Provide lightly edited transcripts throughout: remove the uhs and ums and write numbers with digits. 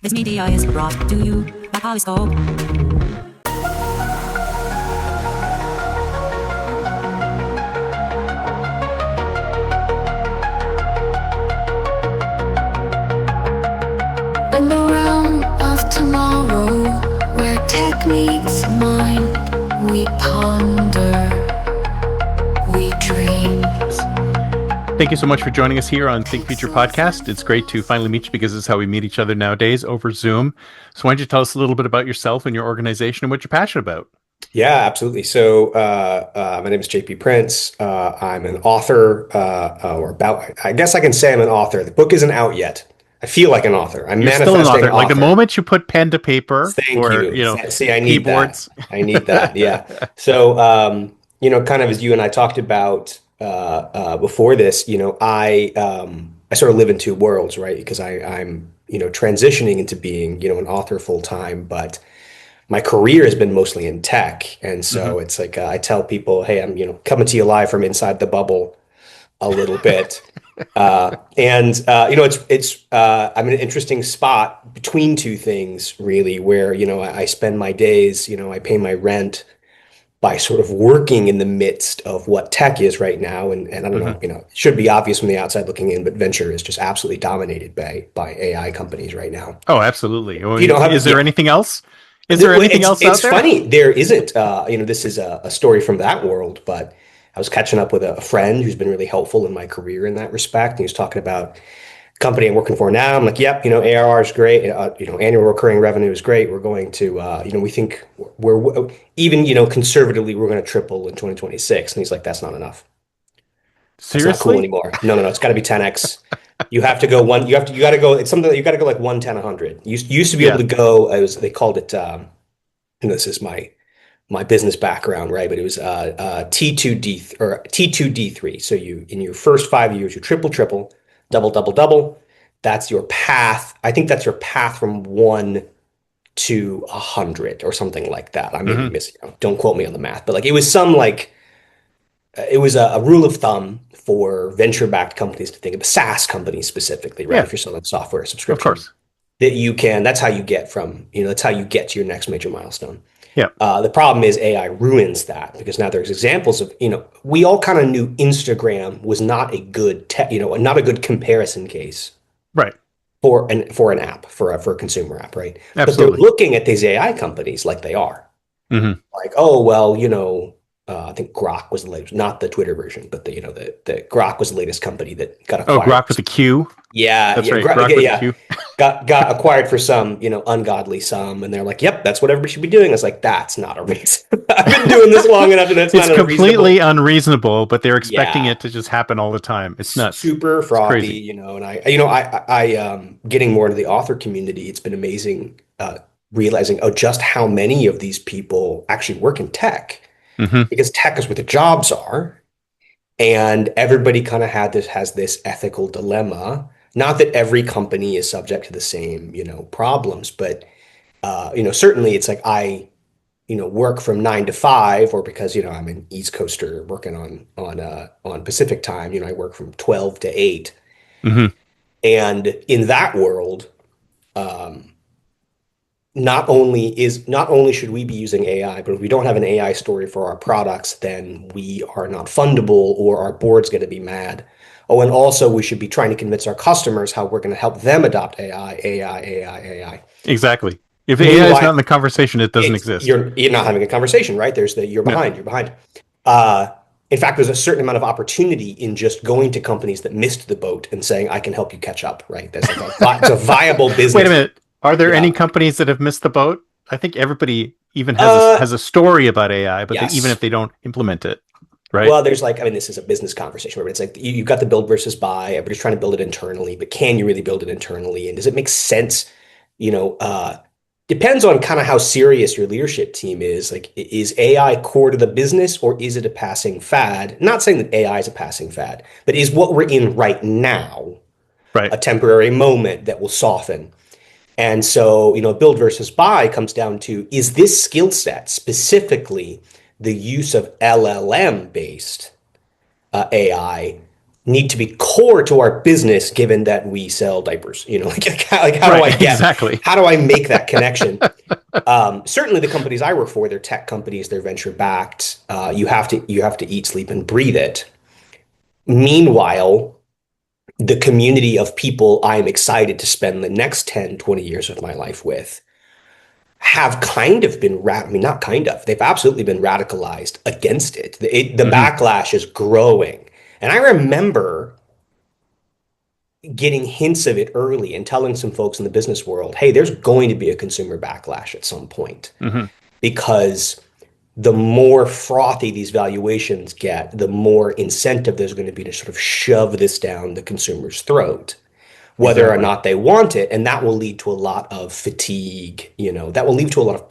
This media is brought to you by Polyscope. In the realm of tomorrow, where tech meets mind, we ponder, we dream. Thank you so much for joining us here on Think Future Podcast. It's great to finally meet you because this is how we meet each other nowadays, over Zoom. So why don't you tell us a little bit about yourself and your organization and what you're passionate about? Yeah, absolutely. So my name is JP Prince. I'm an author, I guess I can say I'm an author. The book isn't out yet. I feel like an author. I'm You're still manifesting an author. Like the moment you put pen to paper Thank or, you. See, I need keyboards. that. I need that. Yeah. So, kind of as you and I talked about before this, I sort of live in two worlds, right? Because I'm transitioning into being, an author full time, but my career has been mostly in tech. And so it's like I tell people, hey, I'm, coming to you live from inside the bubble a little bit. I'm in an interesting spot between two things, really, where, I spend my days, I pay my rent by sort of working in the midst of what tech is right now. And I don't know, it should be obvious from the outside looking in, but venture is just absolutely dominated by AI companies right now. Oh, absolutely. Well, You don't have- is there yeah. anything else? Is there anything else out It's there? funny. There isn't. This is a story from that world, but I was catching up with a friend who's been really helpful in my career in that respect. And he was talking about the company I'm working for now. I'm like, yep, ARR is great. Annual recurring revenue is great. We're going to, we think we're even, conservatively, we're going to triple in 2026. And he's like, that's not enough. It's not cool Seriously? anymore. No. It's got to be 10x. You have to go one. You got to go. It's something that you got to go like 110, 100. You used to be able to go. They called it. This is my business background, right? But it was T2D or T2D3. So you in your first 5 years, you triple, double, double, double. That's your path. I think that's your path from 1 to 100 or something like that. I may be missing. Don't quote me on the math, but like it was it was a rule of thumb for venture-backed companies to think of, SaaS companies specifically, right? Yeah. If you're selling software subscription, Of course. that's how you get that's how you get to your next major milestone. Yeah. The problem is AI ruins that because now there's examples of, we all kind of knew Instagram was not a good, not a good comparison case Right. for an app, for a consumer app, right? But Absolutely. they're looking at these AI companies like they are. Mhm. Like, oh, well, I think Grok was the latest, not the Twitter version, but the Grok was the latest company that got Oh, acquired. Grok with a Q. Yeah, That's yeah, right. Grok with a Q. got acquired for some, ungodly sum, and they're like, "Yep, that's what everybody should be doing." I was like, "That's not a reason. I've been doing this long enough, and that's It's not completely unreasonable, but they're expecting Yeah. it to just happen all the time. It's nuts. super frothy, crazy. And I getting more into the author community. It's been amazing realizing just how many of these people actually work in tech Mhm. because tech is where the jobs are. And everybody kind of has this ethical dilemma. Not that every company is subject to the same, problems, but certainly it's like I work from 9 to 5, or because I'm an East Coaster working on Pacific time, I work from 12 to 8, Mhm. and in that world, um, not only should we be using AI, but if we don't have an AI story for our products, then we are not fundable or our board's going to be mad. Oh, and also we should be trying to convince our customers how we're going to help them adopt AI. Exactly. If AI is Meanwhile, not in the conversation, it doesn't exist. You're not having a conversation, right? You're No. behind. Uh, in fact, there's a certain amount of opportunity in just going to companies that missed the boat and saying, "I can help you catch up." Right? It's a viable business. Wait a minute. Are there Yeah. any companies that have missed the boat? I think everybody even Uh, has a story about AI, but yes. even if they don't implement it, right? Well, there's this is a business conversation where it's like you've got the build versus buy. Everybody's trying to build it internally, but can you really build it internally? And does it make sense? Depends on kind of how serious your leadership team is. Like, is AI core to the business or is it a passing fad? Not saying that AI is a passing fad, but is what we're in right now Right. a temporary moment that will soften? And so, build versus buy comes down to, is this skill set, specifically the use of LLM based AI, need to be core to our business, given that we sell diapers. Like how do I Right, exactly. how do I make that connection? Certainly, the companies I work for, they're tech companies, they're venture backed. You have to eat, sleep, and breathe it. Meanwhile, the community of people I'm excited to spend the next 10, 20 years of my life with have kind of been, I mean, not kind of, they've absolutely been radicalized against it. The backlash is growing. And I remember getting hints of it early and telling some folks in the business world, hey, there's going to be a consumer backlash at some point Hmm. because the more frothy these valuations get, the more incentive there's going to be to sort of shove this down the consumer's throat, whether or Exactly. not they want it. And that will lead to a lot of fatigue, that will lead to a lot of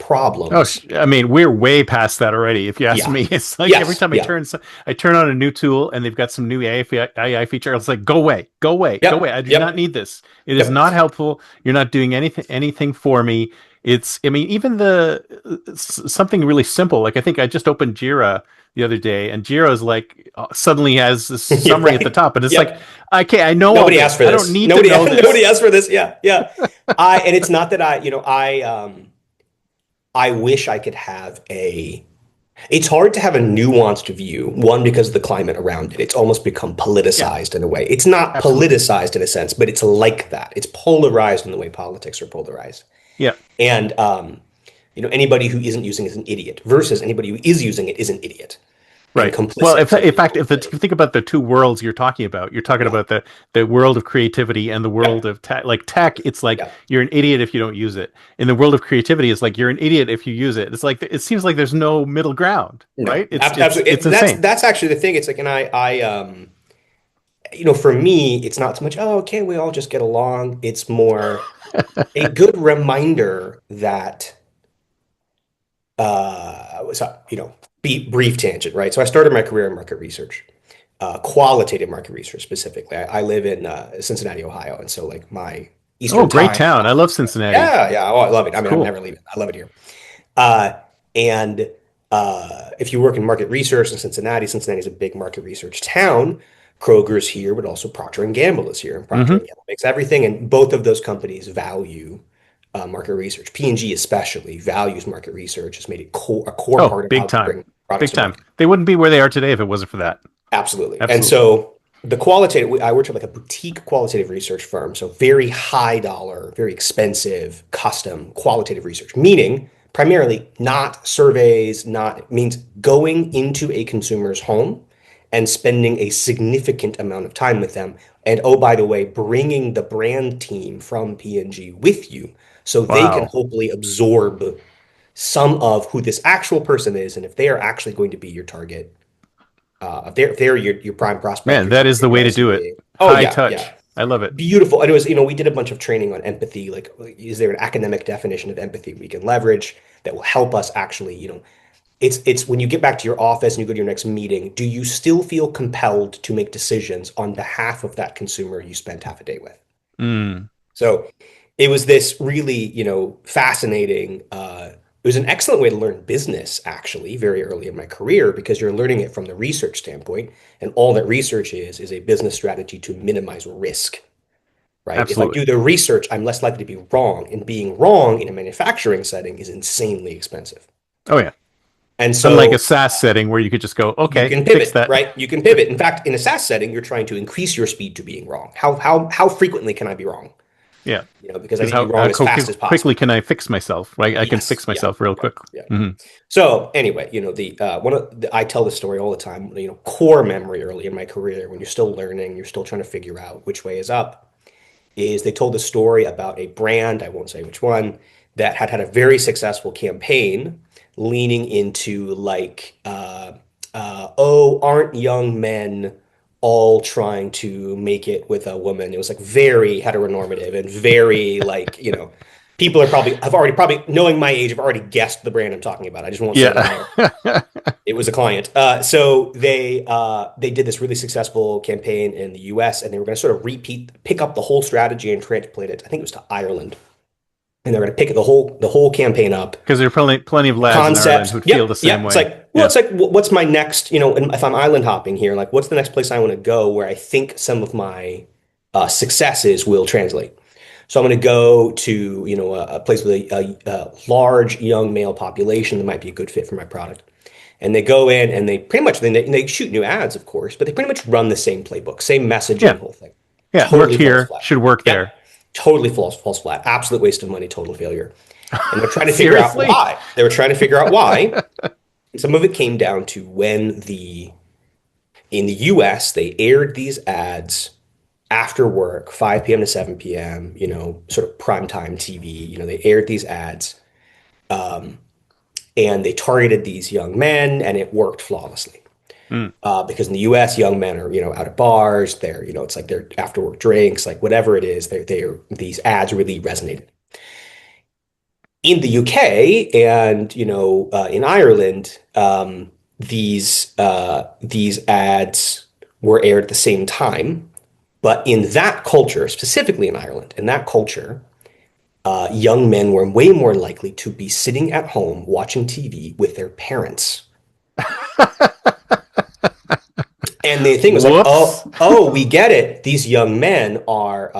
Oh, problems. I mean, we're way past that already. If you ask Yeah. me, it's like every Yes. time Yeah. I turn on a new tool and they've got some new AI feature. It's like, go away, go away, go away. Yep. I do not Yep. need this. It is Yep. not helpful. You're not doing anything for me. I mean, even something really simple. Like I think I just opened Jira the other day, and Jira is like suddenly has this You're summary at the right. top, and it's like, Yep. okay, I know all Nobody asked this. for I don't this. need to Nobody, know nobody this. asked for this. Yeah. Yeah. And it's not that I wish I could have it's hard to have a nuanced view. One, because of the climate around it. It's almost become Yeah, politicized in a way. It's not absolutely. politicized in a sense, but it's like that. It's polarized in the way politics are polarized. Yeah. And anybody who isn't using it is an idiot versus anybody who is using it is an idiot and Right. Well, complicit if for in the fact, if you think about the two worlds you're talking yeah, about the world of creativity and the yeah, world of tech. Like tech, it's like yeah. you're an idiot if you don't use it. In the world of creativity, it's like you're an idiot if you use it. It's like it seems like there's no middle ground, No, right? absolutely. It's That's insane. that's actually the thing. It's like, and for me, it's not so much, oh, can't we all just get along? It's more a good reminder that so, be brief tangent, right? So I started my career in market research, qualitative market research specifically. I live in Cincinnati, Ohio, and so like my Oh, Eastern great time. town. I love Cincinnati. Yeah, yeah. Oh, I love it. I It's mean, I'm cool. never leaving. I love it here. Uh, and if you work in market research in Cincinnati, Cincinnati is a big market research town. Kroger's here, but also Procter and Gamble is here, and Procter and Hmm. Gamble makes everything. And both of those companies value market research. P&G especially values market research. Has made it a core Oh, part of big how they time. bring products Big to time. market. They wouldn't be where they are today if it wasn't for that. Absolutely. And Absolutely. so the qualitative, I worked at like a boutique qualitative research firm. So very high dollar, very expensive, custom qualitative research, meaning primarily not surveys, not, it means going into a consumer's home and spending a significant amount of time with them. And oh, by the way, bringing the brand team from P&G with you so they can Wow. hopefully absorb some of who this actual person is and if they are actually going to be your target if they're your prime prospect, Man, your that is target the way to do it. USP. Oh High yeah, yeah, touch. I love it. beautiful. And it was, we did a bunch of training on empathy. Like, is there an academic definition of empathy we can leverage that will help us actually, it's when you get back to your office and you go to your next meeting, do you still feel compelled to make decisions on behalf of that consumer you spent half a day with? Mm. So it was this really, fascinating. It was an excellent way to learn business, actually, very early in my career, because you're learning it from the research standpoint, and all that research is a business strategy to minimize risk, right? If I Absolutely. do the research, I'm less likely to be wrong, and being wrong in a manufacturing setting is insanely expensive. Oh yeah. And Unlike a so SaaS setting where you could just go, you okay, can fix pivot, that. right? You can pivot. In fact, in a SaaS setting, you're trying to increase your speed to being wrong. How frequently can I be wrong? Yeah. Because I Because need to how be wrong as fast as quickly possible. can I fix myself? Right? I can Yes. fix Yeah. myself real Yeah. quick. Yeah. Hmm. So anyway, I tell the story all the time. Core memory early in my career, when you're still learning, you're still trying to figure out which way is up, is they told a story about a brand, I won't say which one, that had a very successful campaign leaning into like, oh, aren't young men all trying to make it with a woman? It was like very heteronormative and very like, people have already probably knowing my age have already guessed the brand I'm talking about. I just won't say the Yeah. name. It was a client. So they did this really successful campaign in the US and they were going to sort of pick up the whole strategy and transplant it. I think it was to Ireland. And they're going to pick the whole campaign up. Because there are plenty of lads in Ireland Concept. who'd feel the Yep. same Yep. It's way. like Well, it's like, what's my next, if I'm island hopping here, like, what's the next place I want to go where I think some of my successes will translate? So I'm going to go to, a place with a large young male population that might be a good fit for my product. And they go in and they pretty much, they shoot new ads, of course, but they pretty much run the same playbook, same Yeah. messaging, whole thing. Yeah. Worked Totally falls here, flat. should work Yeah, there. totally falls flat. Absolute waste of money, total failure. And they're trying to figure out Seriously? why. They were trying to figure out why. And some of it came down to in the US, they aired these ads after work, 5 p.m. to 7 p.m., sort of primetime TV. They aired these ads and they targeted these young men and it worked flawlessly. Mm. Because in the US, young men are, out at bars, it's like they're after work drinks, like whatever it is, these ads really resonated. In the UK and, in Ireland, these ads were aired at the same time. But in that culture, specifically in Ireland, in that culture, young men were way more likely to be sitting at home watching TV with their parents. And the thing was like, Whoops. we get it. These young men are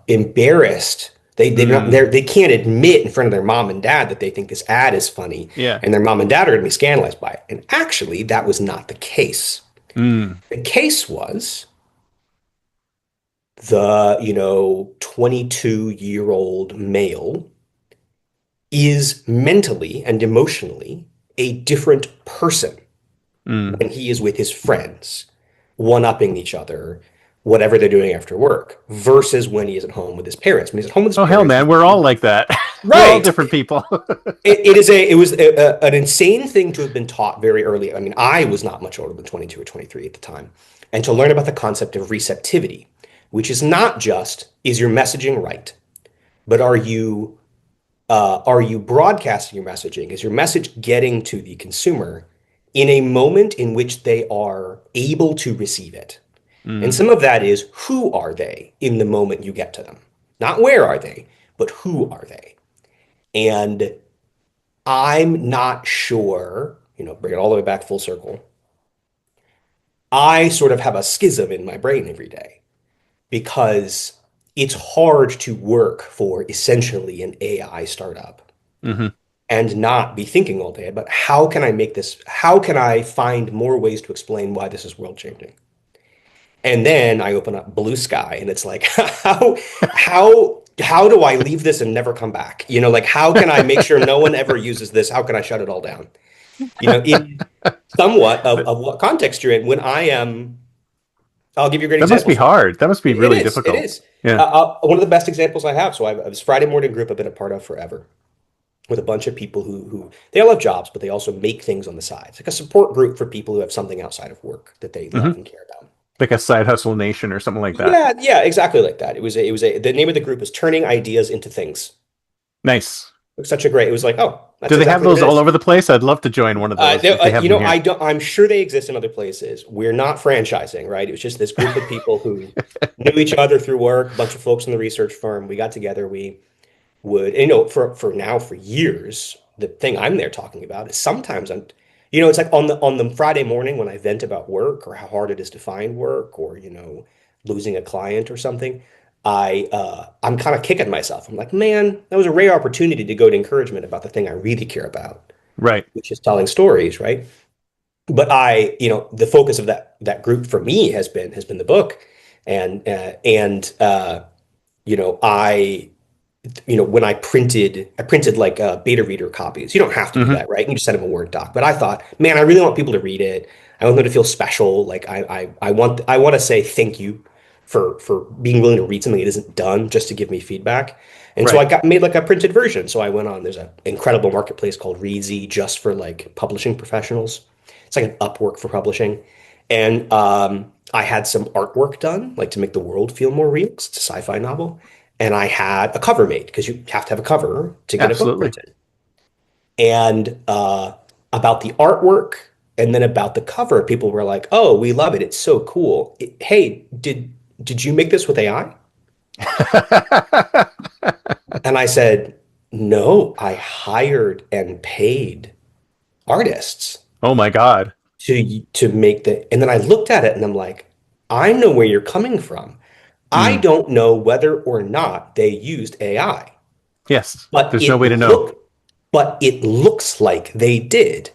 embarrassed. They can't admit in front of their mom and dad that they think this ad is funny, Yeah. and their mom and dad are going to be scandalized by it. And actually, that was not the case. Mm. The case was the 22-year-old male is mentally and emotionally a different person when he is with his friends, one-upping each other, whatever they're doing after work, versus when he is at home with his parents. When he's at home with his Oh, parents, hell, man. We're all like that. We're all right. different people. It was an insane thing to have been taught very early. I mean, I was not much older than 22 or 23 at the time. And to learn about the concept of receptivity, which is not just, is your messaging right, but are you broadcasting your messaging? Is your message getting to the consumer in a moment in which they are able to receive it? And some of that is, who are they in the moment you get to them? Not where are they, but who are they? And I'm not sure, bring it all the way back full circle. I sort of have a schism in my brain every day because it's hard to work for essentially an AI startup Hmm. and not be thinking all day about how can I make this, how can I find more ways to explain why this is world changing? And then I open up Blue Sky and it's like, how do I leave this and never come back? Like how can I make sure no one ever uses this? How can I shut it all down? In somewhat of what context you're in. When I am, I'll give you a great That must example. be hard. That must be really difficult. It is. Yeah. One of the best examples I have. So I have this Friday morning group I've been a part of forever with a bunch of people who they all have jobs, but they also make things on the side. It's like a support group for people who have something outside of work that they love and care about. Like a side hustle nation or something like that. Yeah, exactly like that. The name of the group is Turning Ideas into Things. Nice. It was such a great, it was like, oh, that's Do they have exactly what those it all is. over the place? I'd love to join one of those. If they have them here. I'm sure they exist in other places. We're not franchising, right? It was just this group of people who knew each other through work, a bunch of folks in the research firm. We got together, we would, for years, the thing I'm there talking about is sometimes it's like on the Friday morning when I vent about work or how hard it is to find work or, losing a client or something. I'm kind of kicking myself. I'm like, man, that was a rare opportunity to go to encouragement about the thing I really care about, Right. which is telling stories, right? But the focus of that group for me has been the book, and I when I printed like beta reader copies. You don't have to do that, right? You can just send them a Word doc. But I thought, man, I really want people to read it. I want them to feel special. Like I want to say thank you for being willing to read something that isn't done just to give me feedback. And so Right. I made like a printed version. So I went on, there's an incredible marketplace called Reedsy just for like publishing professionals. It's like an Upwork for publishing. And I had some artwork done, like to make the world feel more real. 'Cause it's a sci-fi novel. And I had a cover made because you have to have a cover to get a book Absolutely. printed. And about the artwork and then about the cover, people were like, "Oh, we love it. It's so cool. Hey, did you make this with AI?" And I said, "No, I hired and paid artists Oh my God. to make and then I looked at it and I'm like, I know where you're coming from. I Mm. don't know whether or not they used AI, Yes. but There's no way to know. it looks like they did.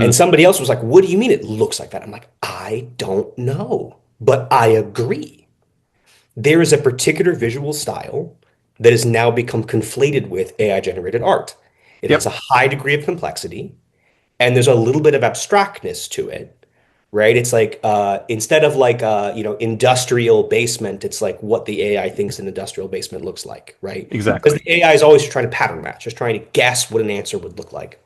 And Hmm. somebody else was like, what do you mean it looks like that? I'm like, I don't know, but I agree. There is a particular visual style that has now become conflated with AI generated art. It has a Yep. high degree of complexity and there's a little bit of abstractness to it, right? It's like instead of like industrial basement, it's like what the AI thinks an industrial basement looks like, right? Because Exactly. the AI is always trying to pattern match, just trying to guess what an answer would look like.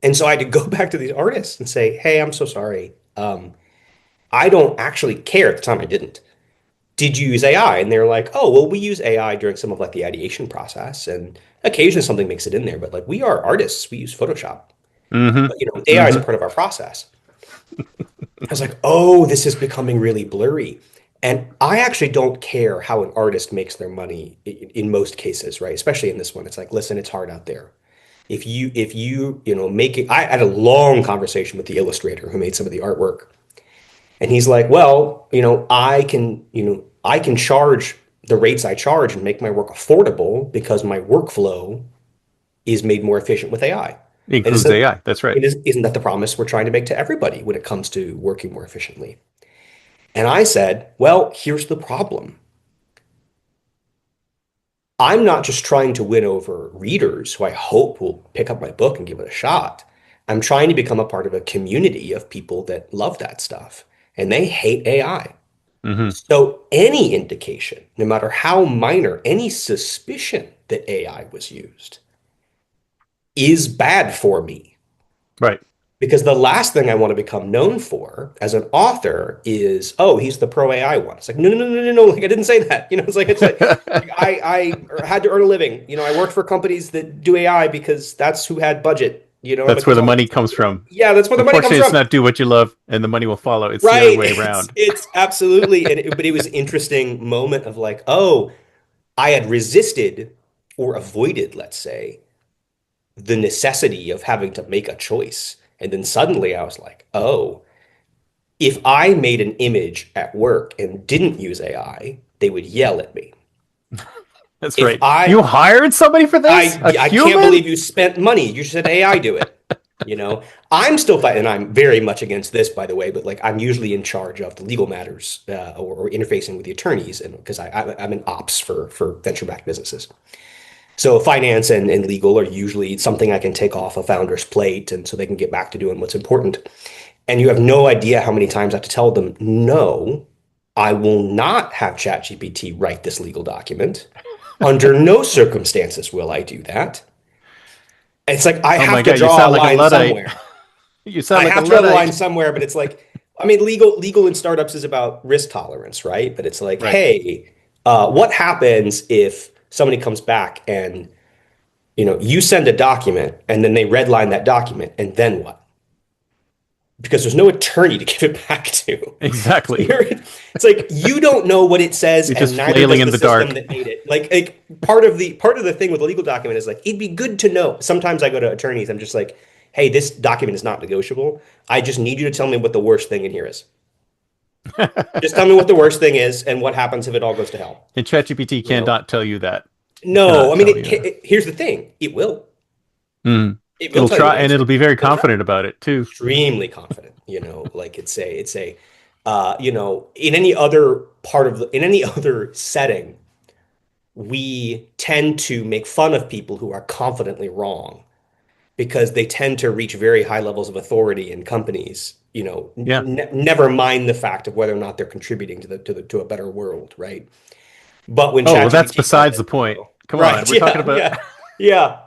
And so I had to go back to these artists and say, "Hey, I'm so sorry. I don't actually care." At the time, I didn't. Did you use AI? And they're like, "Oh, well, we use AI during some of like the ideation process, and occasionally something makes it in there. But like, we are artists. We use Photoshop. Hmm. But, AI is a Hmm. part of our process." I was like, "Oh, this is becoming really blurry." And I actually don't care how an artist makes their money in most cases, right? Especially in this one. It's like, listen, it's hard out there. If you make it, I had a long conversation with the illustrator who made some of the artwork. And he's like, well, I can charge the rates I charge and make my work affordable because my workflow is made more efficient with AI. And Includes AI. That's right. isn't that the promise we're trying to make to everybody when it comes to working more efficiently? And I said, well, here's the problem. I'm not just trying to win over readers who I hope will pick up my book and give it a shot. I'm trying to become a part of a community of people that love that stuff and they hate AI. Hmm. So any indication, no matter how minor, any suspicion that AI was used is bad for me. Right. Because the last thing I want to become known for as an author is, oh, he's the pro AI one. It's like, no, no, no, no, no, no. Like I didn't say that. It's like I had to earn a living. I worked for companies that do AI because that's who had budget. I'm a That's where the consultant. money comes from. Yeah, that's where the money comes Unfortunately, it's from. not do what you love and the money will follow. It's the other Right. way It's around. it's absolutely, but it was an interesting moment of like, oh, I had resisted or avoided, let's say, the necessity of having to make a choice. And then suddenly I was like, oh, if I made an image at work and didn't use AI, they would yell at me. That's If right. I You hired somebody for this? A I can't human? believe you spent money. You said AI do it. You know, I'm still fighting, and I'm very much against this, by the way. But like, I'm usually in charge of the legal matters or interfacing with the attorneys, and because I'm in ops for venture-backed businesses. So finance and legal are usually something I can take off a founder's plate, and so they can get back to doing what's important. And you have no idea how many times I have to tell them, no, I will not have ChatGPT write this legal document. Under no circumstances will I do that. It's like I Oh my have to God, you draw a sound like a line Luddite. somewhere. You sound I like a have to draw the line Luddite. somewhere, but it's like, I mean, legal in startups is about risk tolerance, right? But it's like, Right. hey, what happens if somebody comes back and you send a document and then they redline that document, and then what? Because there's no attorney to give it back to. So Exactly. it's like you don't know what it says, You're just and neither flailing does in the the system dark. that made it. Like part of the thing with a legal document is like it'd be good to know. Sometimes I go to attorneys, I'm just like, hey, this document is not negotiable. I just need you to tell me what the worst thing in here is. Just tell me what the worst thing is and what happens if it all goes to hell. And ChatGPT You know? cannot tell you that. It No, cannot I mean, tell you. here's the thing. It will. Mm. It will It'll tell you try the and answer. it'll be very It'll try. confident about it too. Extremely confident, like in any other in any other setting, we tend to make fun of people who are confidently wrong because they tend to reach very high levels of authority in companies, Yeah. never mind the fact of whether or not they're contributing to a better world, right? But when Oh, well, that's ChatGPT said besides the it, point. Come on. right, We're talking yeah, about yeah, yeah,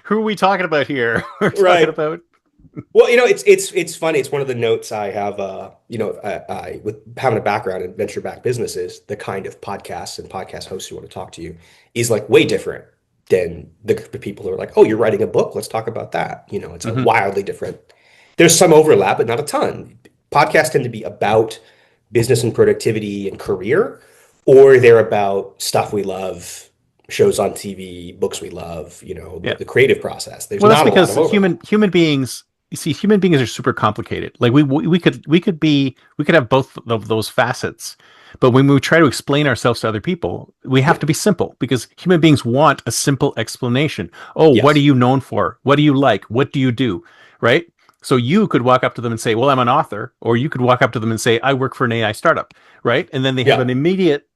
who are we talking about here? We're talking right. about Well, it's funny. It's one of the notes I have. I with having a background in venture-backed businesses, the kind of podcasts and podcast hosts who want to talk to you is like way different than the people who are like, "Oh, you're writing a book. Let's talk about that." It's a Mhm. wildly different. There's some overlap, but not a ton. Podcasts tend to be about business and productivity and career, or they're about stuff we love, shows on TV, books we love, Yeah. the creative process. There's Well, that's not a lot of because overlap. human beings. You see, human beings are super complicated. Like we could have both of those facets, but when we try to explain ourselves to other people, we have Yeah. to be simple because human beings want a simple explanation. Oh, what are Yes. you known for? What do you like? What do you do? Right? So you could walk up to them and say, "Well, I'm an author," or you could walk up to them and say, "I work for an AI startup," right? And then they have Yeah. an immediate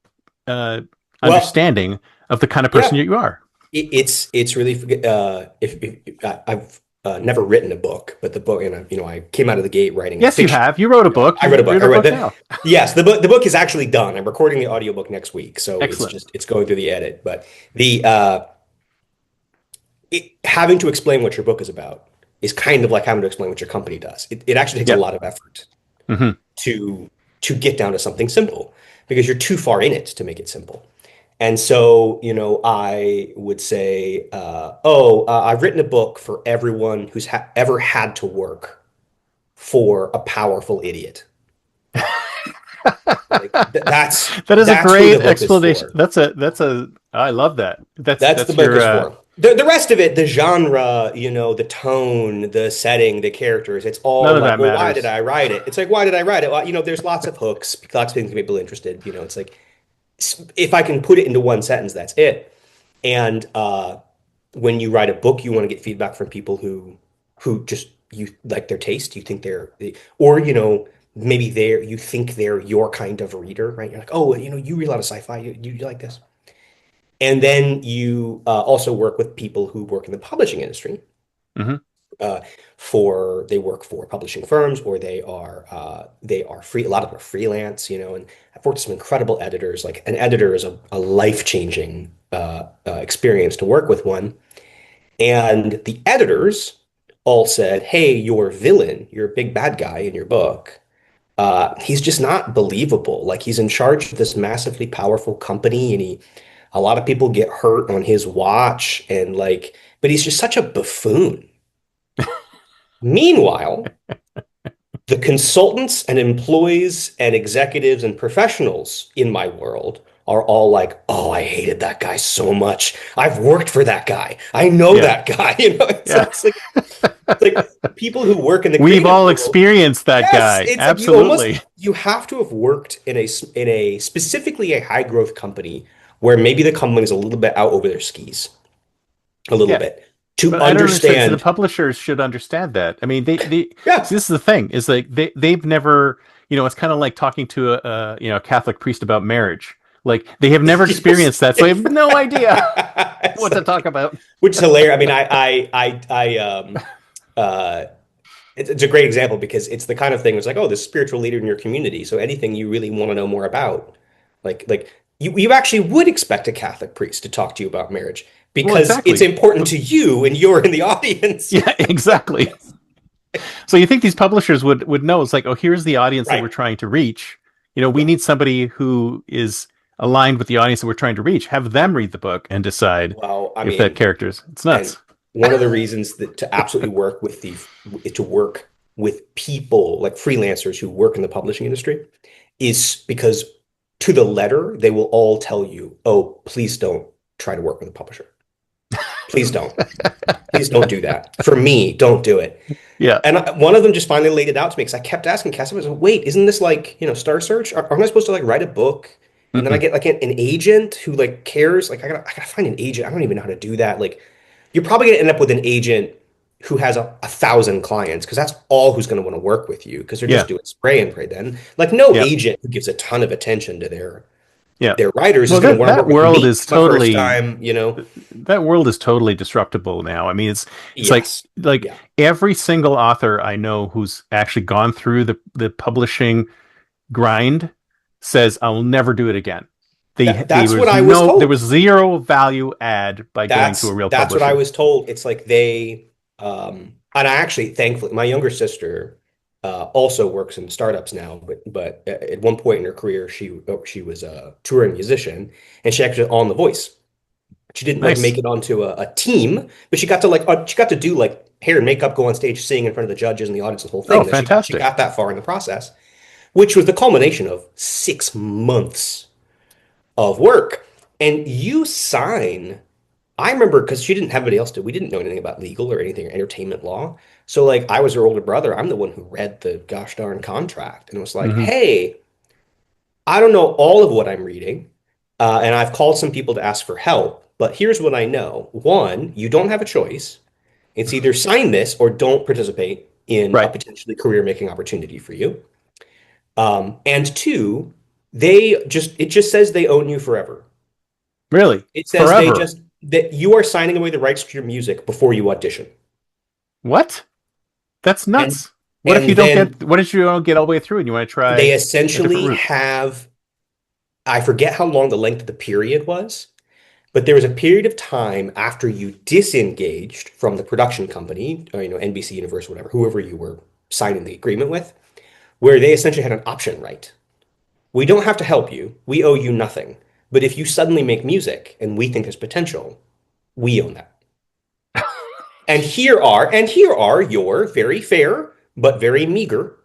uh, Well, understanding of the kind of person yeah. you are. It's really if I've never written a book, but the book, I came out of the gate writing a Yes, you fiction. have. You wrote a book. I You read a book. wrote I a read book the now. Yes, the book is actually done. I'm recording the audiobook next week, so Excellent. it's going through the edit. But the having to explain what your book is about is kind of like having to explain what your company does. It actually takes a Yep. lot of effort Hmm. to get down to something simple because you're too far in it to make it simple. And so, I would say, I've written a book for everyone who's ever had to work for a powerful idiot. Like That is a that's who the great book is explanation. for. I love that. That's the That's book your is for. The rest of it, the genre, the tone, the setting, the characters, it's none all of like, that well, why did matters. I write it? It's like, why did I write it? Well, there's lots of hooks, lots of things to make people interested. It's like, if I can put it into one sentence, that's it. And when you write a book, you want to get feedback from people who just you like their taste. You think or maybe you think they're your kind of reader, right? You're like, oh, you read a lot of sci-fi. You like this, and then you also work with people who work in the publishing industry. Hmm. Uh, they work for publishing firms, or they are free. A lot of them are freelance, and I've worked with some incredible editors. Like an editor is a life-changing experience to work with one. And the editors all said, "Hey, your villain, your big bad guy in your book, he's just not believable. Like he's in charge of this massively powerful company, and a lot of people get hurt on his watch, and but he's just such a buffoon." Meanwhile, the consultants and employees and executives and professionals in my world are all like, "Oh, I hated that guy so much. I've worked for that guy. I know Yeah. that guy." So Yeah. it's like people who work in the We've creative all world. experienced that Yes, guy. it's like Absolutely. you have to have worked in a specifically a high growth company where maybe the company's a little bit out over their skis, a little Yeah. bit to But I don't understand. So the understand. publishers should understand that. I mean, they Yeah. see, this is the thing, is like they've never, it's kind of like talking to a Catholic priest about marriage. Like they have never Yes. experienced that, so they have no idea It's what to like, talk about. which is hilarious. I mean, uh, it's a great example because it's the kind of thing. It's like, oh, the spiritual leader in your community. So anything you really want to know more about, you actually would expect a Catholic priest to talk to you about marriage Well, because it's exactly. important to you and you're in the audience. Yeah, exactly. Yes. So you think these publishers would know? It's like, oh, here's the audience that we're Right. trying to reach. We Yeah. need somebody who is aligned with the audience that we're trying to reach. Have them read the book and decide Well, I if that mean, character's. It's and nuts. one of the reasons that to absolutely work with to work with people like freelancers who work in the publishing industry is because to the letter, they will all tell you, "Oh, please don't try to work with a publisher. Please don't. Please don't do that. For me, don't do it." Yeah. And one of them just finally laid it out to me because I kept asking Cass, I was like, "Wait, isn't this like, Star Search? Aren't I supposed to like write a book? And then I Mm-mm. get like an agent who like cares? Like I gotta find an agent. I don't even know how to do that. Like you're probably gonna end up with an agent who has a thousand clients because that's all who's gonna want to work with you because they're just Yeah. doing spray and pray then. Like no Yeah. agent who gives a ton of attention to Yeah. their writers is Well, gonna that want to that work with world me. is It's my first totally time. that world is totally disruptible now. I mean, it's Yes. like Yeah. every single author I know who's actually gone through the publishing grind says, "I'll never do it again." That's what I was There told. was zero value add by going to a real That's what I publisher. was told. It's like and I actually, thankfully, my younger sister also works in startups now, but at one point in her career, she was a touring musician, and she actually on The Voice. She didn't like make Nice. it onto a team, but she got to do like hair and makeup, go on stage, sing in front of the judges and the audience, the whole Oh, thing. That she fantastic. got that far in the process, which was the culmination of 6 months of work. And you sign, I remember because she didn't have anybody else to, we didn't know anything about legal or anything or entertainment law. So like I was her older brother. I'm the one who read the gosh darn contract and it was like, Hmm. hey, I don't know all of what I'm reading. And I've called some people to ask for help, but here's what I know. One, you don't have a choice. It's either sign this or don't participate in a Right. potentially career-making opportunity for you. And two, it just says they own you forever. Really? It says they Forever? just that you are signing away the rights to your music before you audition. What? That's And nuts. What if and you don't then get? What if you don't get all the way through and you want to they try a different essentially route? have, I forget how long the length of the period was, but there was a period of time after you disengaged from the production company, or NBC Universal, whatever, whoever you were signing the agreement with, where they essentially had an option right. We don't have to help you. We owe you nothing. But if you suddenly make music and we think there's potential, we own that. And here are your very fair but very meager.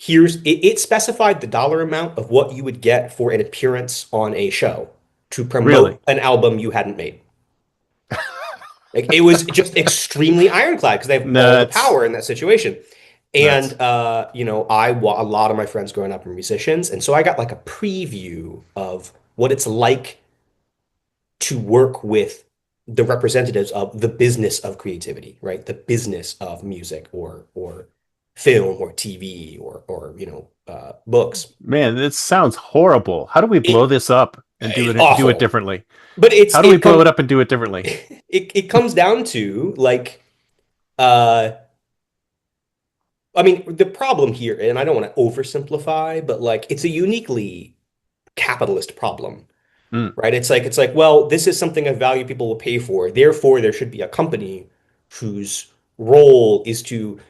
It specified the dollar amount of what you would get for an appearance on a show to Really? promote an album you hadn't made. Like it was just extremely ironclad because they have all the Nuts. power in that situation. Nuts. And a lot of my friends growing up are musicians, and so I got like a preview of what it's like to work with the representatives of the business of creativity, right? The business of music or film or TV or books. Man, this sounds horrible. How do we blow It, this up and it's do it awful, differently? but How do we blow it up and do it differently? it comes down to like uh I mean the problem here, and I don't want to oversimplify, but like it's a uniquely capitalist problem, Mm, right? It's like, well, this is something of value people will pay for. Therefore, there should be a company whose role is to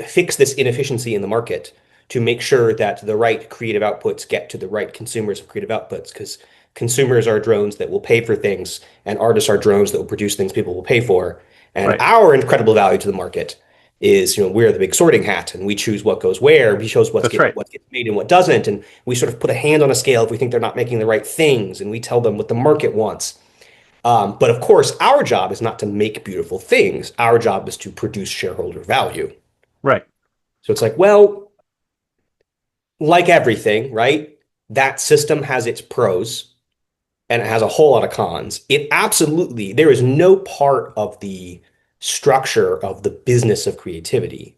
fix this inefficiency in the market to make sure that the right creative outputs get to the right consumers of creative outputs, because consumers are drones that will pay for things, and artists are drones that will produce things people will pay for. And right. our incredible value to the market is, we're the big sorting hat, and we choose what goes where. We choose That's right. what gets made and what doesn't, and we sort of put a hand on a scale if we think they're not making the right things, and we tell them what the market wants. But of course, our job is not to make beautiful things. Our job is to produce shareholder value. Right. So it's like, well, like everything, right? That system has its pros and it has a whole lot of cons. There is no part of the structure of the business of creativity,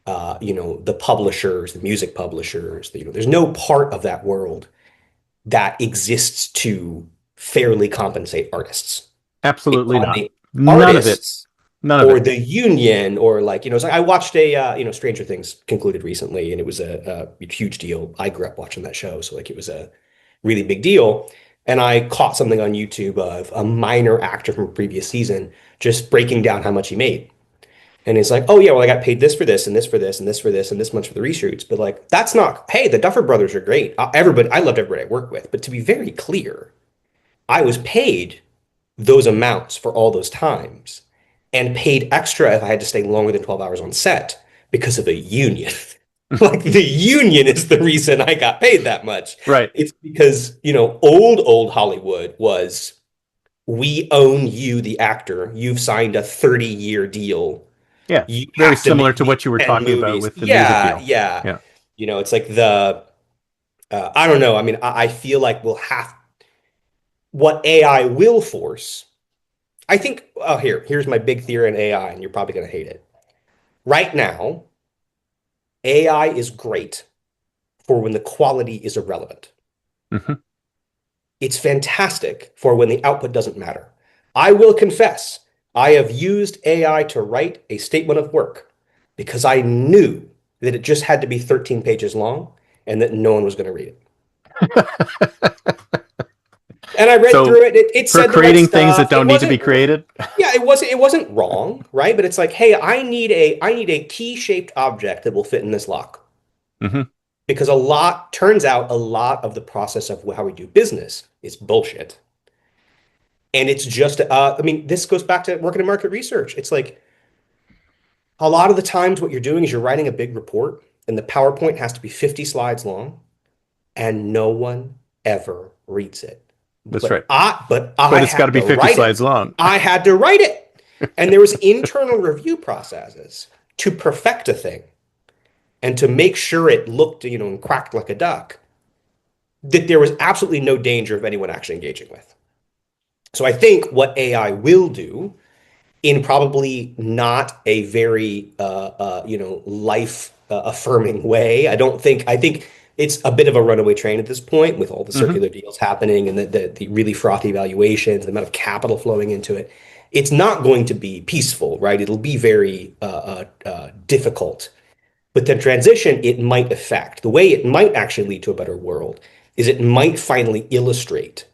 the publishers, the music publishers, there's no part of that world that exists to fairly compensate artists. It's Absolutely on not. the None of it. artists None of or it. the union or like, it's like I watched Stranger Things concluded recently and it was a huge deal. I grew up watching that show, so like it was a really big deal. And I caught something on YouTube of a minor actor from a previous season just breaking down how much he made. And it's like, oh yeah, well, I got paid this for this and this for this and this for this and this much for the reshoots. But like, that's not, hey, the Duffer Brothers are great. I loved everybody I work with. But to be very clear, I was paid those amounts for all those times and paid extra if I had to stay longer than 12 hours on set because of a union. Like the union is the reason I got paid that much. Right. It's because, old Hollywood was, we own you, the actor. You've signed a 30-year deal. Yeah. You Very have to similar make to these what you were 10 talking about movies. with the music Yeah, deal. yeah. Yeah. It's like I don't know. I mean, I feel like what AI will force. I think, oh, here's my big theory on AI, and you're probably going to hate it. Right now, AI is great for when the quality is irrelevant. Hmm. It's fantastic for when the output doesn't matter. I will confess, I have used AI to write a statement of work because I knew that it just had to be 13 pages long and that no one was going to read it. And I read So through it. It for said the right creating things that stuff. don't need to be created. Yeah, it wasn't wrong, right? But it's like, hey, I need a key-shaped object that will fit in this lock. Hmm. Because turns out a lot of the process of how we do business is bullshit. And it's just, I mean, this goes back to working in market research. It's like a lot of the times what you're doing is you're writing a big report and the PowerPoint has to be 50 slides long and no one ever reads it. That's right. But But I it's got to had be to 50 write it. slides long. I had to write it. And there was internal review processes to perfect a thing and to make sure it looked, and quacked like a duck, that there was absolutely no danger of anyone actually engaging with. So I think what AI will do, in probably not a very life affirming way. I think it's a bit of a runaway train at this point with all the Hmm. circular deals happening and the really frothy valuations, the amount of capital flowing into it. It's not going to be peaceful, right? It'll be very difficult. But the transition it might affect, the way it might actually lead to a better world, is it might finally illustrate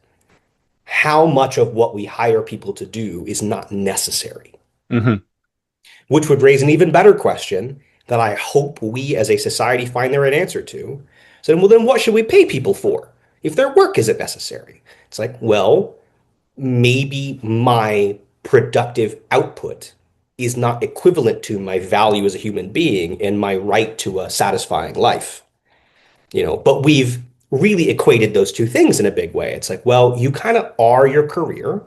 how much of what we hire people to do is not necessary, Hmm. which would raise an even better question that I hope we as a society find the right answer to. So, well, then what should we pay people for if their work isn't necessary? It's like, well, maybe my productive output is not equivalent to my value as a human being and my right to a satisfying life. But we've really equated those two things in a big way. It's like, well, you kind of are your career,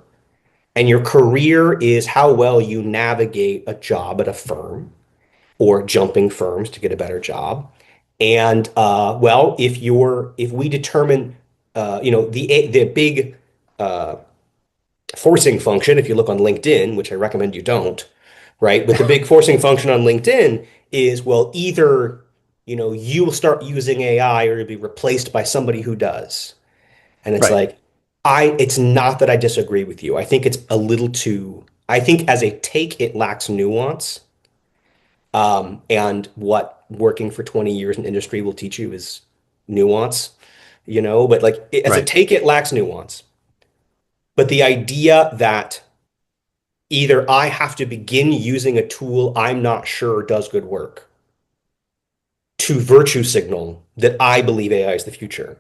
and your career is how well you navigate a job at a firm or jumping firms to get a better job. And well, if we determine, the big forcing function, if you look on LinkedIn, which I recommend you don't, right? But the big forcing function on LinkedIn is, well, either you will start using AI or you'll be replaced by somebody who does. And it's Right. like, it's not that I disagree with you. I think it's a little too, I think as a take, it lacks nuance. And what working for 20 years in industry will teach you is nuance, but like as a Right. take, it lacks nuance. But the idea that either I have to begin using a tool I'm not sure does good work to virtue signal that I believe AI is the future,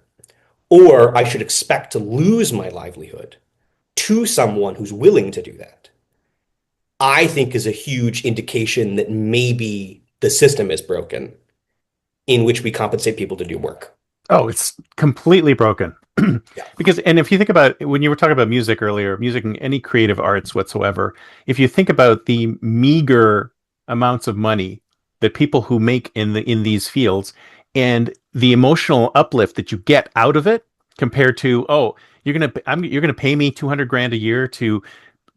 or I should expect to lose my livelihood to someone who's willing to do that, I think is a huge indication that maybe the system is broken in which we compensate people to do work. Oh, it's completely broken. Yeah. Because, and if you think about when you were talking about music earlier, music and any creative arts whatsoever, if you think about the meager amounts of money that people who make in these fields and the emotional uplift that you get out of it compared to, oh, you're gonna pay me 200 grand a year to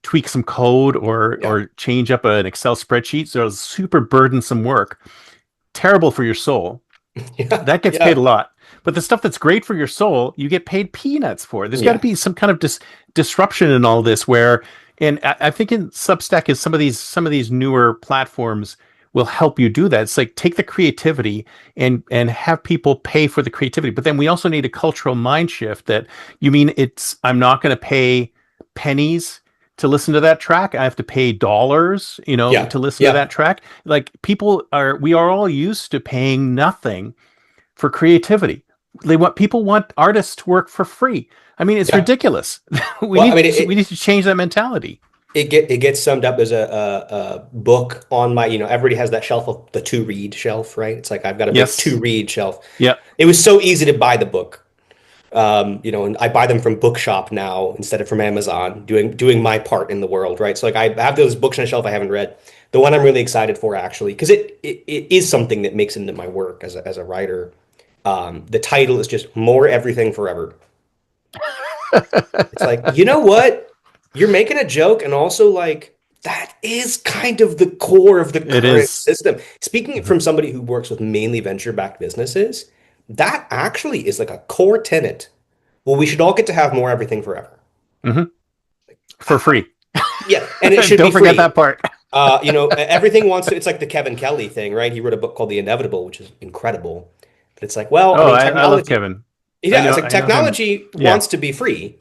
tweak some code Yeah. or change up an Excel spreadsheet. So it's super burdensome work, terrible for your soul. Yeah. That gets paid a Yeah. lot. But the stuff that's great for your soul, you get paid peanuts for. There's got to Yeah. be some kind of disruption in all this where, and I think in Substack is some of these newer platforms will help you do that. It's like take the creativity and have people pay for the creativity. But then we also need a cultural mind shift that you mean I'm not going to pay pennies to listen to that track. I have to pay dollars, Yeah. to listen to Yeah. that track. Like we are all used to paying nothing for creativity. People want artists to work for free. I mean, it's Yeah. ridiculous. Well, I mean, We need to change that mentality. it gets summed up as a book on my, everybody has that shelf of the to read shelf, right? It's like I've got a big to Yes. read shelf. Yeah. It was so easy to buy the book. And I buy them from Bookshop now instead of from Amazon, doing my part in the world, right? So like I have those books on a shelf I haven't read. The one I'm really excited for actually, because it is something that makes into my work as a writer. The title is just More Everything Forever. It's like, you know what? You're making a joke, and also like that is kind of the core of the It current is. system. Speaking Mhm. from somebody who works with mainly venture-backed businesses, that actually is like a core tenet. Well, we should all get to have more everything forever. Mhm. For free. Yeah, and it should be Don't forget free. that part. Everything wants to. It's like the Kevin Kelly thing, right? He wrote a book called The Inevitable, which is incredible. But it's like, well, I Oh, mean, I love technology. Kevin. Yeah, it's like I know him. technology Yeah. wants to be free.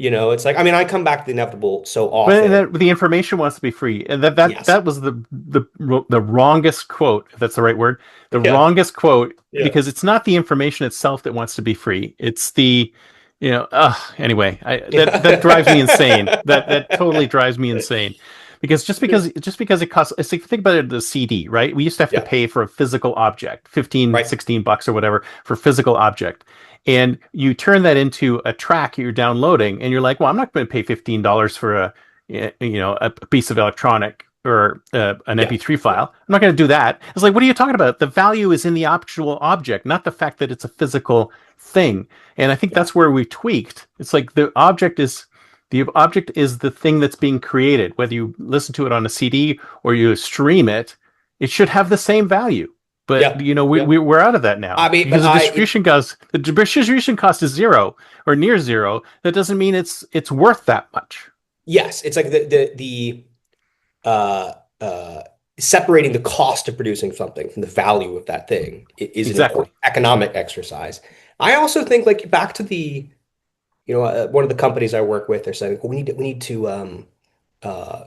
It's like, I mean, I come back to The Inevitable so But often. the information wants to be free, and Yes. that was the wrongest quote, if that's the right word, the Yeah. wrongest quote, Yeah. because it's not the information itself that wants to be free. It's the, anyway, that drives me insane. That totally drives me insane. because just because it costs, it's like, think about it, the CD, right? We used to have to Yeah, pay for a physical object, 15, right. 16 bucks or whatever for physical object. And you turn that into a track you're downloading, and you're like, well, I'm not going to pay $15 for a piece of electronic or an Yeah, MP3 yeah, file. I'm not going to do that. It's like, what are you talking about? The value is in the actual object, not the fact that it's a physical thing. And I think yeah, that's where we tweaked. It's like the object is the thing that's being created. Whether you listen to it on a CD or you stream it, it should have the same value. But yeah, we, yeah. we we're out of that now I mean, but because the distribution cost is zero or near zero. That doesn't mean it's worth that much. yes, it's like the uh, uh, separating the cost of producing something from the value of that thing is an Exactly. important economic exercise. I also think like back to the, one of the companies I work with, they're saying, well, uh,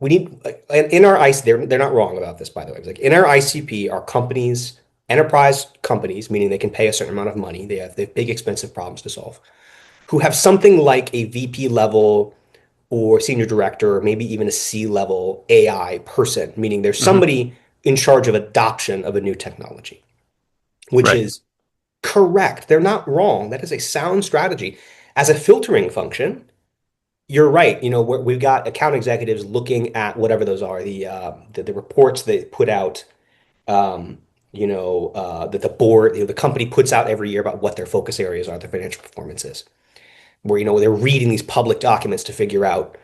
we need in our IC, they're not wrong about this, by the way. It's like in our ICP, our companies, enterprise companies, meaning they can pay a certain amount of money, they have big expensive problems to solve, who have something like a VP level or senior director, or maybe even a C-level AI person, meaning there's Hmm. somebody in charge of adoption of a new technology, which Right. is correct. They're not wrong. That is a sound strategy. As a filtering function, you're right. We've got account executives looking at whatever those are, the reports they put out, that the board, the company puts out every year about what their focus areas are, their financial performances, where they're reading these public documents to figure out,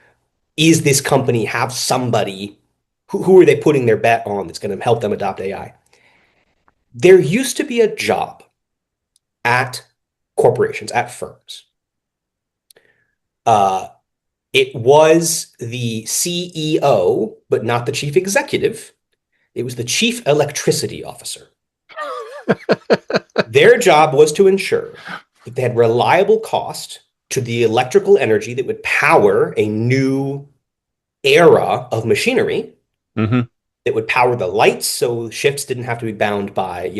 is this company have somebody who are they putting their bet on that's going to help them adopt AI? There used to be a job at corporations, at firms. Uh, it was the CEO, but not the chief executive. It was the chief electricity officer. Their job was to ensure that they had reliable cost to the electrical energy that would power a new era of machinery, Hmm. that would power the lights so shifts didn't have to be bound by,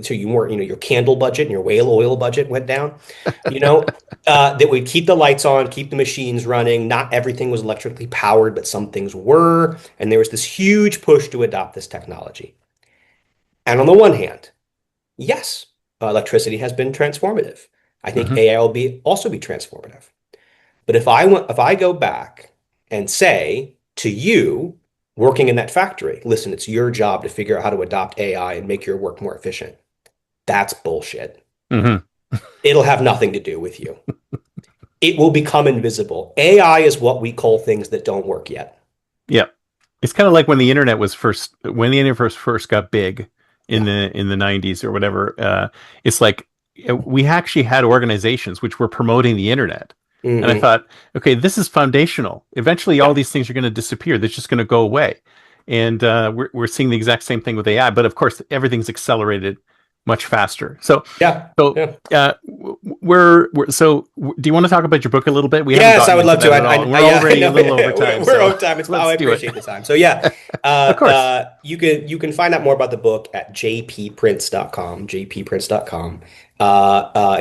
so you weren't, your candle budget and your whale oil budget went down, that would keep the lights on, keep the machines running. Not everything was electrically powered, but some things were. And there was this huge push to adopt this technology. And on the one hand, yes, electricity has been transformative. I think Hmm. AI will also be transformative. But if I go back and say to you, working in that factory, listen, it's your job to figure out how to adopt AI and make your work more efficient. That's bullshit. Hmm. It'll have nothing to do with you. It will become invisible. AI is what we call things that don't work yet. Yeah. It's kind of like when the internet first got big in Yeah. the 90s or whatever. It's like we actually had organizations which were promoting the internet. And I Hmm. thought, okay, this is foundational. Eventually, all Yeah. these things are going to disappear. They're just going to go away. And we're seeing the exact same thing with AI. But of course, everything's accelerated much faster. So Yeah. so Yeah. do you want to talk about your book a little bit? We haven't Yes, I gotten would into love to. that at all. And we're Yeah, I already a know. little over time. We're So over time. I let's do it. appreciate the time. So yeah, Of course. you can find out more about the book at jpprince.com, jpprince.com.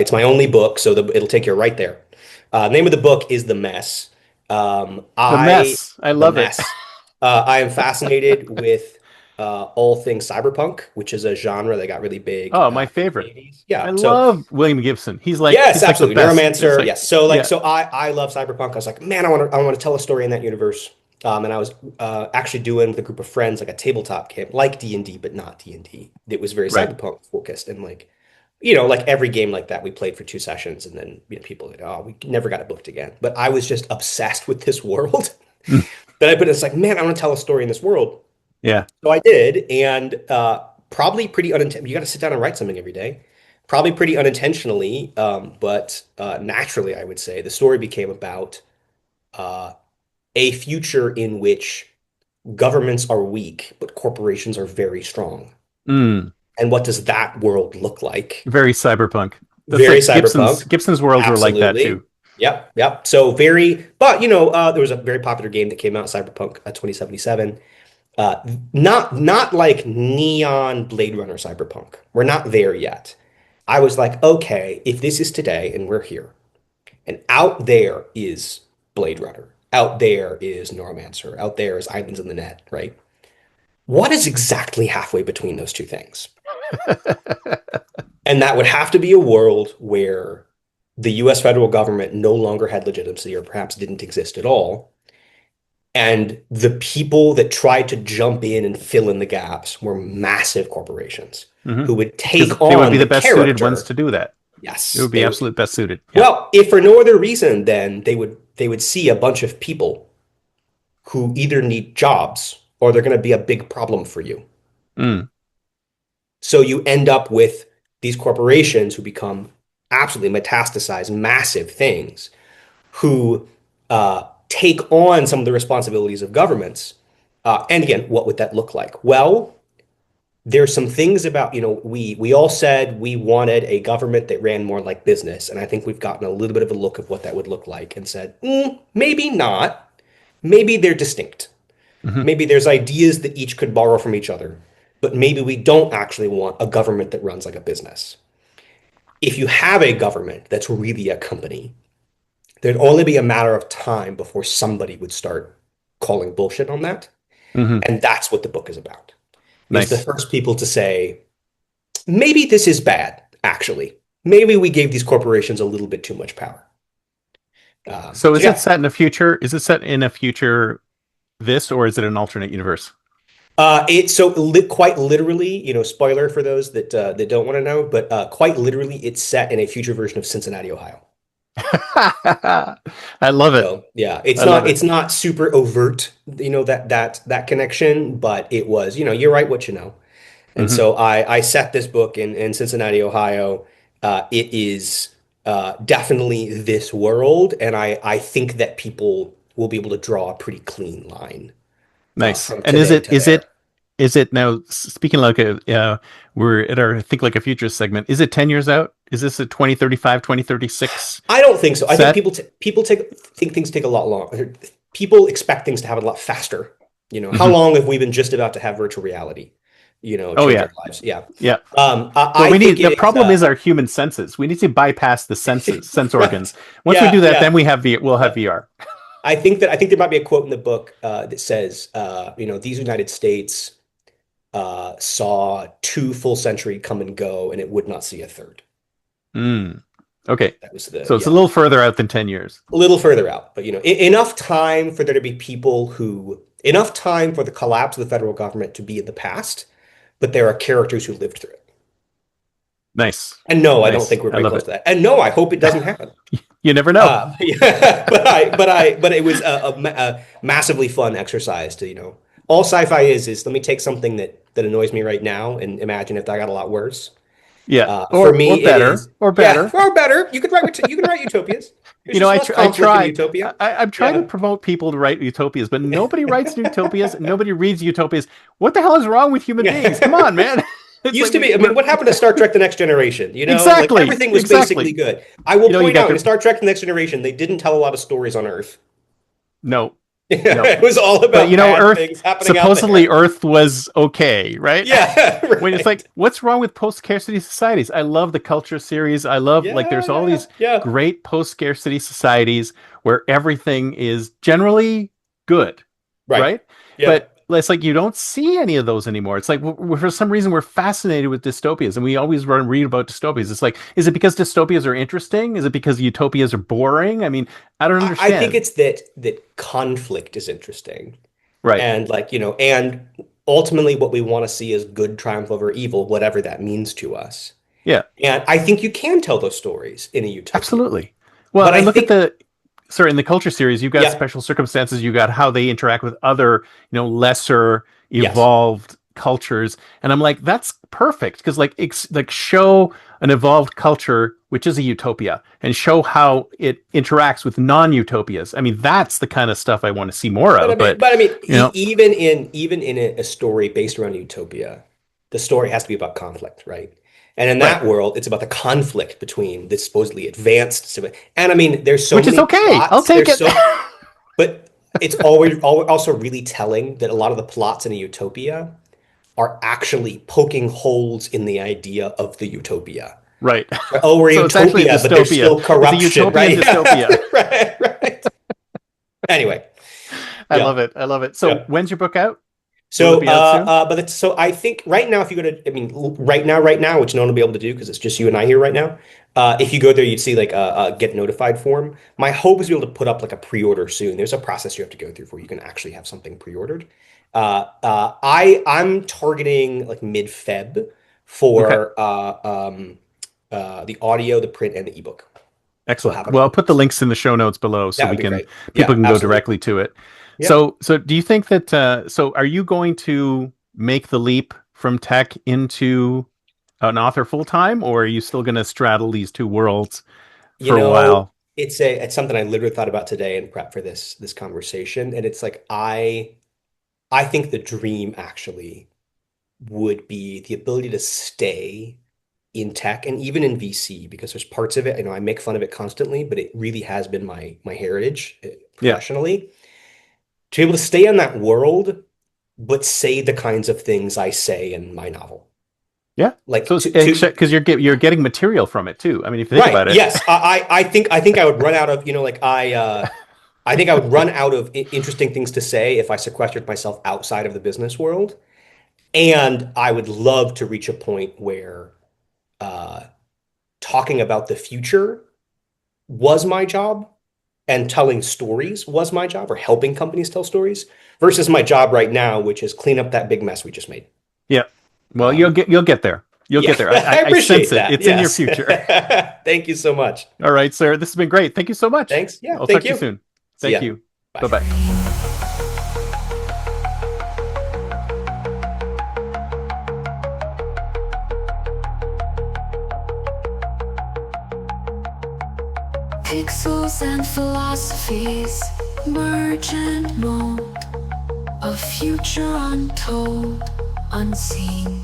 It's my only book, so it'll take you right there. Name of the book is The Mess. The mess. I The love it. Mess. I am fascinated with all things cyberpunk, which is a genre that got really big Oh, my in the favorite. 80s. I Yeah, so love William Gibson. He's like yes, he's like the absolutely. best. It's Neuromancer. like, Yes. So like yeah. so I love cyberpunk. I was like, man, I want to tell a story in that universe. And I was actually doing with a group of friends like a tabletop game like D&D, but not D&D. It was very Right. cyberpunk focused and like like every game like that we played for 2 sessions and then people like, oh, we never got it booked again. But I was just obsessed with this world that I put it's like, man, I want to tell a story in this world. Yeah. So I did, and probably pretty unintentional. You got to sit down and write something every day. Probably pretty unintentionally, but naturally, I would say the story became about uh, a future in which governments are weak, but corporations are very strong. Mm. And what does that world look like? Very cyberpunk. That's Very like Gibson's cyberpunk. Gibson's worlds were like that too. Absolutely. Yep, yep. So very, but there was a very popular game that came out, Cyberpunk 2077. Uh, not like neon Blade Runner cyberpunk. We're not there yet. I was like, okay, if this is today and we're here, and out there is Blade Runner, out there is Neuromancer, out there is Islands in the Net, right? What is exactly halfway between those two things? And that would have to be a world where the US federal government no longer had legitimacy or perhaps didn't exist at all. And the people that tried to jump in and fill in the gaps were massive corporations who would take on they would be the the best suited ones to do that. Yes. It would be they absolute best suited. Yeah. Well, if for no other reason, then they would see a bunch of people who either need jobs or they're going to be a big problem for you. Mm. So you end up with these corporations who become absolutely metastasized, massive things, who take on some of the responsibilities of governments. And again, what would that look like? Well, there's some things about, we all said we wanted a government that ran more like business. And I think we've gotten a little bit of a look of what that would look like and said, maybe not. Maybe they're distinct. Maybe there's ideas that each could borrow from each other. But maybe we don't actually want a government that runs like a business. If you have a government that's really a company, there'd only be a matter of time before somebody would start calling bullshit on that. And that's what the book is about. Nice. It's the first people to say, maybe this is bad, actually. Maybe we gave these corporations a little bit too much power. So is it set in a future? Is it set in a future this, or is it an alternate universe? Quite literally, spoiler for those that don't want to know, but quite literally, it's set in a future version of Cincinnati, Ohio. I love it. So, yeah, it's not super overt, that connection, but it was, you're right what you know. And so I set this book in Cincinnati, Ohio. It is definitely this world, and I think that people will be able to draw a pretty clean line. Nice. And is it now, speaking like we're at our Think Like a Future segment, is it 10 years out? Is this a 2035, 2036? I don't think so. I think people think things take a lot longer. People expect things to happen a lot faster. How long have we been just about to have virtual reality? Change our lives. Yeah. Yeah. The problem is our human senses. We need to bypass the senses, sense organs. Once we do that, then we'll have VR. I think there might be a quote in the book that says, these United States saw 2 full centuries come and go, and it would not see a third. Okay. So it's a little further out than 10 years. A little further out, but enough time for there to be enough time for the collapse of the federal government to be in the past, but there are characters who lived through it. Nice. And no, I don't think we're very close to that. And no, I hope it doesn't happen. You never know. But it was a massively fun exercise to, all sci-fi is let me take something that annoys me right now and imagine if that got a lot worse. Yeah. For me, or better. You could write utopias. I try. I'm trying to promote people to write utopias, but nobody writes utopias. Nobody reads utopias. What the hell is wrong with human beings? Come on, man. What happened to Star Trek: The Next Generation? Exactly. Everything was basically good. I will point out in Star Trek: The Next Generation, they didn't tell a lot of stories on Earth. No. It was all about Earth. Things happening supposedly, Earth was okay, right? Yeah. Right. When it's like, what's wrong with post-scarcity societies? I love the culture series. I love there's all these great post-scarcity societies where everything is generally good, right? Yeah. But it's like you don't see any of those anymore. It's like for some reason we're fascinated with dystopias, and we always read about dystopias. It's like, is it because dystopias are interesting? Is it because utopias are boring? I mean, I don't understand. I think it's that conflict is interesting, right? And and ultimately, what we want to see is good triumph over evil, whatever that means to us. Yeah, and I think you can tell those stories in a utopia. Absolutely. Well, but I look at in the culture series, you've got special circumstances. You got how they interact with other, lesser evolved cultures, and I'm like, that's perfect because show an evolved culture, which is a utopia, and show how it interacts with non-utopias. I mean, that's the kind of stuff I want to see more of. Even in a story based around utopia, the story has to be about conflict, right? And in that world, it's about the conflict between this supposedly advanced, and I mean, there's so many which is okay. Plots, I'll take it. But it's always also really telling that a lot of the plots in a utopia are actually poking holes in the idea of the utopia. Right. Oh, we're utopia, but there's still corruption. It's a utopian dystopia. Right. Anyway, I yeah, love it. I love it. So yeah. when's your book out? Will it So, be out soon? but it's, so I think right now, if you go to, I mean, right now, which no one will be able to do because it's just you and I here right now. If you go there, you'd see like a get notified form. My hope is to be able to put up like a pre-order soon. There's a process you have to go through before you can actually have something pre-ordered. I'm targeting like mid-Feb Okay. for the audio, the print, and the ebook. So we'll Excellent. have it Well, all I'll at put the once. links in the show notes below so That we would be can great. people Yeah, can go absolutely. directly to it. Yeah. So do you think that so are you going to make the leap from tech into an author full time, or are you still going to straddle these two worlds You for a know, while? it's something I literally thought about today in prep for this conversation, and it's like I think the dream actually would be the ability to stay in tech and even in VC because there's parts of it, I make fun of it constantly, but it really has been my heritage Yeah. professionally to be able to stay in that world, but say the kinds of things I say in my novel. Yeah. Like So because you're getting material from it too. I mean, if you think right. about it. Yes. I think I would run out of, like I think I would run out of interesting things to say if I sequestered myself outside of the business world. And I would love to reach a point where uh, talking about the future was my job and telling stories was my job or helping companies tell stories versus my job right now, which is clean up that big mess we just made. Yeah. Well, Um, you'll get there. You'll yeah, get there. I I sense appreciate it. that. It's in your Yes. future. Thank you so much. All right, sir. This has been great. Thank you so much. Thanks. Yeah. I'll Thank talk to you you. soon. See Thank ya. you. Bye Bye. bye. Pixels and philosophies merge and mold, a future untold, unseen.